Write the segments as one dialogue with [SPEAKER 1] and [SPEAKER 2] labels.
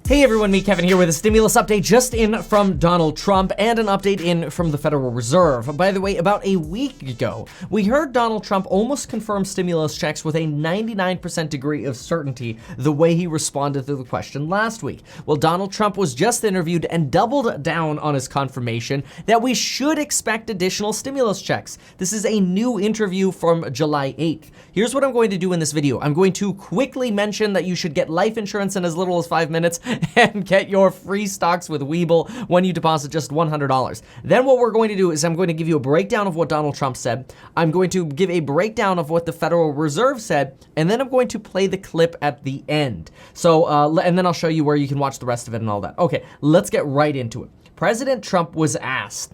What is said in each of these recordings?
[SPEAKER 1] Hey everyone, me Kevin here with a stimulus update just in from Donald Trump and an update in from the Federal Reserve. By the way, about a week ago, we heard Donald Trump almost confirm stimulus checks with a 99% degree of certainty the way he responded to the question last week. Well, Donald Trump was just interviewed and doubled down on his confirmation that we should expect additional stimulus checks. This is a new interview from July 8th. Here's what I'm going to do in this video. I'm going to quickly mention that you should get life insurance in as little as 5 minutes and get your free stocks with Webull when you deposit just $100. Then what we're going to do is I'm going to give you a breakdown of what Donald Trump said. I'm going to give a breakdown of what the Federal Reserve said, and then I'm going to play the clip at the end. So, and then I'll show you where you can watch the rest of it and all that. Okay, let's get right into it. President Trump was asked,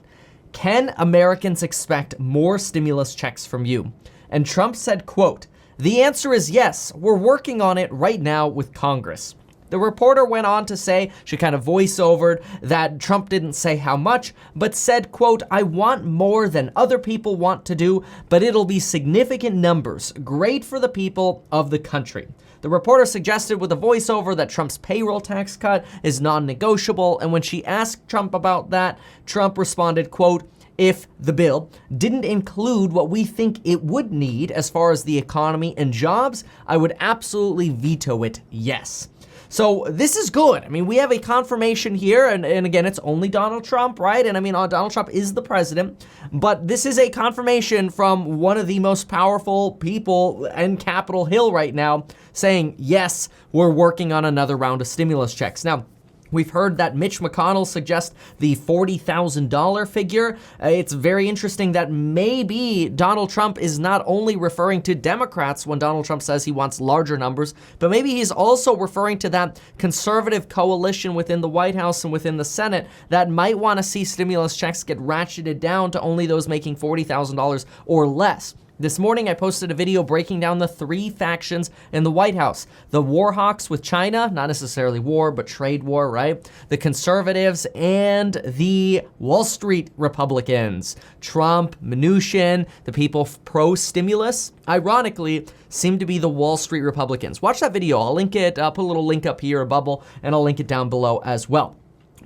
[SPEAKER 1] "Can Americans expect more stimulus checks from you?" And Trump said, quote, "The answer is yes. We're working on it right now with Congress." The reporter went on to say, she kind of voice-overed, that Trump didn't say how much, but said, quote, "I want more than other people want to do, but it'll be significant numbers, great for the people of the country." The reporter suggested with a voiceover that Trump's payroll tax cut is non-negotiable, and when she asked Trump about that, Trump responded, quote, "If the bill didn't include what we think it would need as far as the economy and jobs, I would absolutely veto it, yes." So this is good. I mean, we have a confirmation here, and again, it's only Donald Trump, right? And I mean, Donald Trump is the president, but this is a confirmation from one of the most powerful people in Capitol Hill right now saying, yes, we're working on another round of stimulus checks. Now, we've heard that Mitch McConnell suggest the $40,000 figure. It's very interesting that maybe Donald Trump is not only referring to Democrats when Donald Trump says he wants larger numbers, but maybe he's also referring to that conservative coalition within the White House and within the Senate that might want to see stimulus checks get ratcheted down to only those making $40,000 or less. This morning, I posted a video breaking down the three factions in the White House. The war hawks with China, not necessarily war, but trade war, right? The conservatives and the Wall Street Republicans. Trump, Mnuchin, the people pro-stimulus, ironically, seem to be the Wall Street Republicans. Watch that video. I'll link it, I'll put a little link up here, a bubble, and I'll link it down below as well.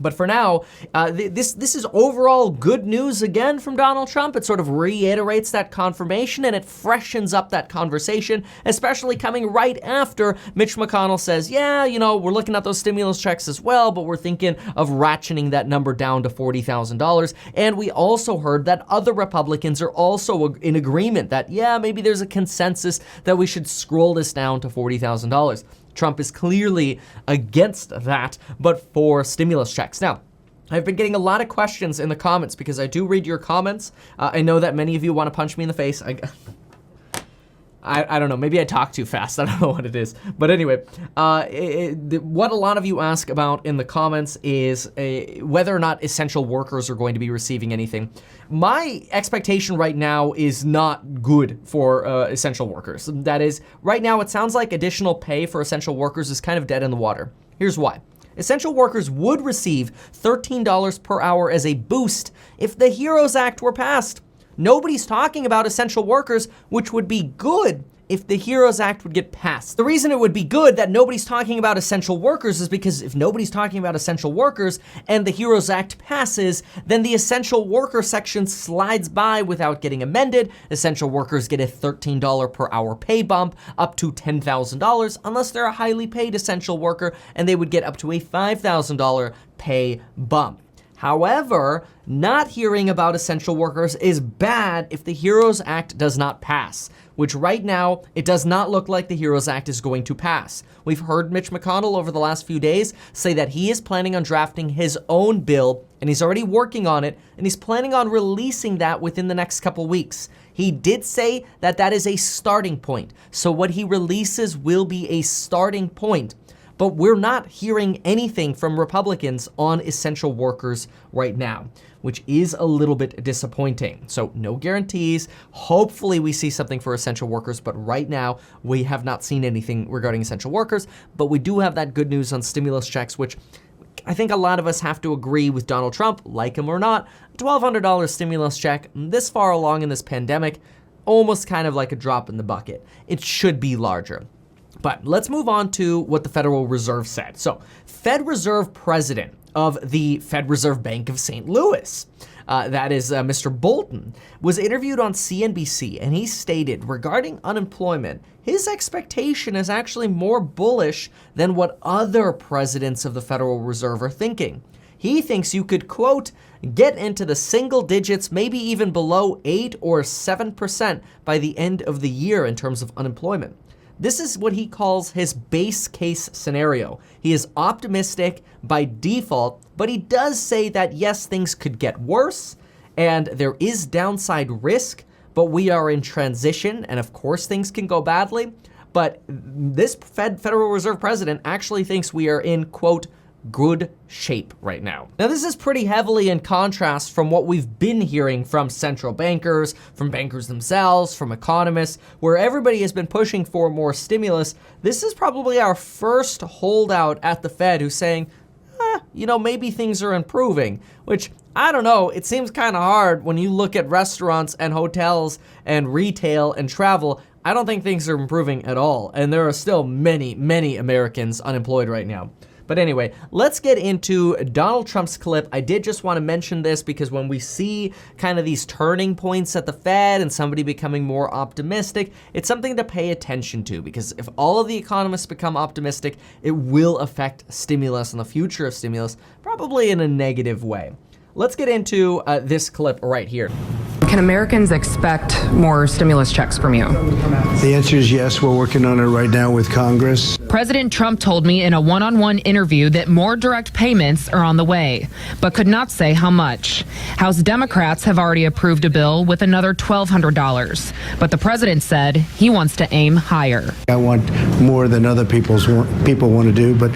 [SPEAKER 1] But for now, this is overall good news again from Donald Trump. It sort of reiterates that confirmation and it freshens up that conversation, especially coming right after Mitch McConnell says, yeah, you know, we're looking at those stimulus checks as well, but we're thinking of ratcheting that number down to $40,000. And we also heard that other Republicans are also in agreement that, yeah, maybe there's a consensus that we should scroll this down to $40,000. Trump is clearly against that, but for stimulus checks. Now, I've been getting a lot of questions in the comments because I do read your comments. I know that many of you want to punch me in the face. I don't know, maybe I talk too fast. I don't know what it is. But anyway, what a lot of you ask about in the comments is whether or not essential workers are going to be receiving anything. My expectation right now is not good for essential workers. That is, right now it sounds like additional pay for essential workers is kind of dead in the water. Here's why. Essential workers would receive $13 per hour as a boost if the HEROES Act were passed. Nobody's talking about essential workers, which would be good if the HEROES Act would get passed. The reason it would be good that nobody's talking about essential workers is because if nobody's talking about essential workers and the HEROES Act passes, then the essential worker section slides by without getting amended. Essential workers get a $13 per hour pay bump up to $10,000 unless they're a highly paid essential worker, and they would get up to a $5,000 pay bump. However, not hearing about essential workers is bad if the HEROES Act does not pass, which right now, it does not look like the HEROES Act is going to pass. We've heard Mitch McConnell over the last few days say that he is planning on drafting his own bill, and he's already working on it, and he's planning on releasing that within the next couple weeks. He did say that that is a starting point, so what he releases will be a starting point. But we're not hearing anything from Republicans on essential workers right now, which is a little bit disappointing. So no guarantees. Hopefully we see something for essential workers, but right now we have not seen anything regarding essential workers. But we do have that good news on stimulus checks, which I think a lot of us have to agree with Donald Trump, like him or not. $1,200 stimulus check this far along in this pandemic, almost kind of like a drop in the bucket. It should be larger. But let's move on to what the Federal Reserve said. So, Fed Reserve President of the Fed Reserve Bank of St. Louis, that is Mr. Bolton, was interviewed on CNBC, and he stated regarding unemployment, his expectation is actually more bullish than what other presidents of the Federal Reserve are thinking. He thinks you could, quote, get into the single digits, maybe even below 8 or 7% by the end of the year in terms of unemployment. This is what he calls his base case scenario. He is optimistic by default, but he does say that yes, things could get worse and there is downside risk, but we are in transition and of course things can go badly. But this Federal Reserve president actually thinks we are in, quote, good shape right now. Now, this is pretty heavily in contrast from what we've been hearing from central bankers, from bankers themselves, from economists, where everybody has been pushing for more stimulus. This is probably our first holdout at the Fed who's saying, maybe things are improving, which I don't know. It seems kind of hard when you look at restaurants and hotels and retail and travel. I don't think things are improving at all. And there are still many, many Americans unemployed right now. But anyway, let's get into Donald Trump's clip. I did just want to mention this because when we see kind of these turning points at the Fed and somebody becoming more optimistic, it's something to pay attention to, because if all of the economists become optimistic, it will affect stimulus and the future of stimulus, probably in a negative way. Let's get into this clip right here.
[SPEAKER 2] Can Americans expect more stimulus checks from you?
[SPEAKER 3] The answer is yes. We're working on it right now with Congress.
[SPEAKER 2] President Trump told me in a one-on-one interview that more direct payments are on the way, but could not say how much. House Democrats have already approved a bill with another $1,200, but the president said he wants to aim higher.
[SPEAKER 3] I want more than other people want to do, but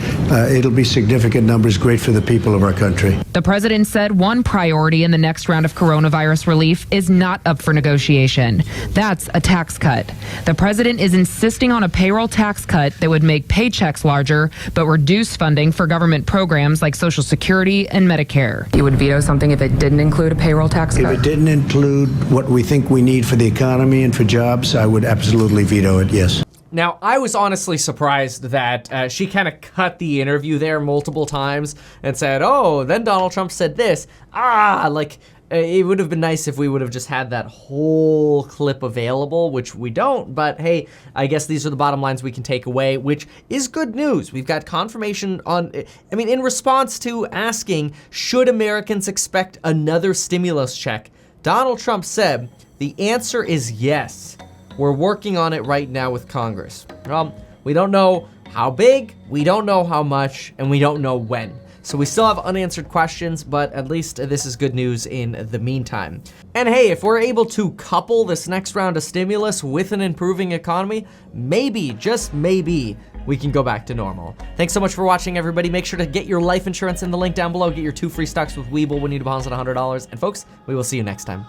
[SPEAKER 3] it'll be significant numbers, great for the people of our country.
[SPEAKER 2] The president said one priority in the next round of coronavirus relief is not up for negotiation. That's a tax cut. The president is insisting on a payroll tax cut that would make paychecks larger, but reduce funding for government programs like Social Security and Medicare. You would veto something if it didn't include a payroll tax cut?
[SPEAKER 3] If it didn't include what we think we need for the economy and for jobs, I would absolutely veto it, yes.
[SPEAKER 1] Now, I was honestly surprised that she kind of cut the interview there multiple times and said, oh, then Donald Trump said this. It would have been nice if we would have just had that whole clip available, which we don't. But hey, I guess these are the bottom lines we can take away, which is good news. We've got confirmation in response to asking, should Americans expect another stimulus check? Donald Trump said, the answer is yes. We're working on it right now with Congress. We don't know how big, we don't know how much, and we don't know when. So we still have unanswered questions, but at least this is good news in the meantime. And hey, if we're able to couple this next round of stimulus with an improving economy, maybe, just maybe, we can go back to normal. Thanks so much for watching, everybody. Make sure to get your life insurance in the link down below. Get your 2 free stocks with Webull when you deposit $100. And folks, we will see you next time.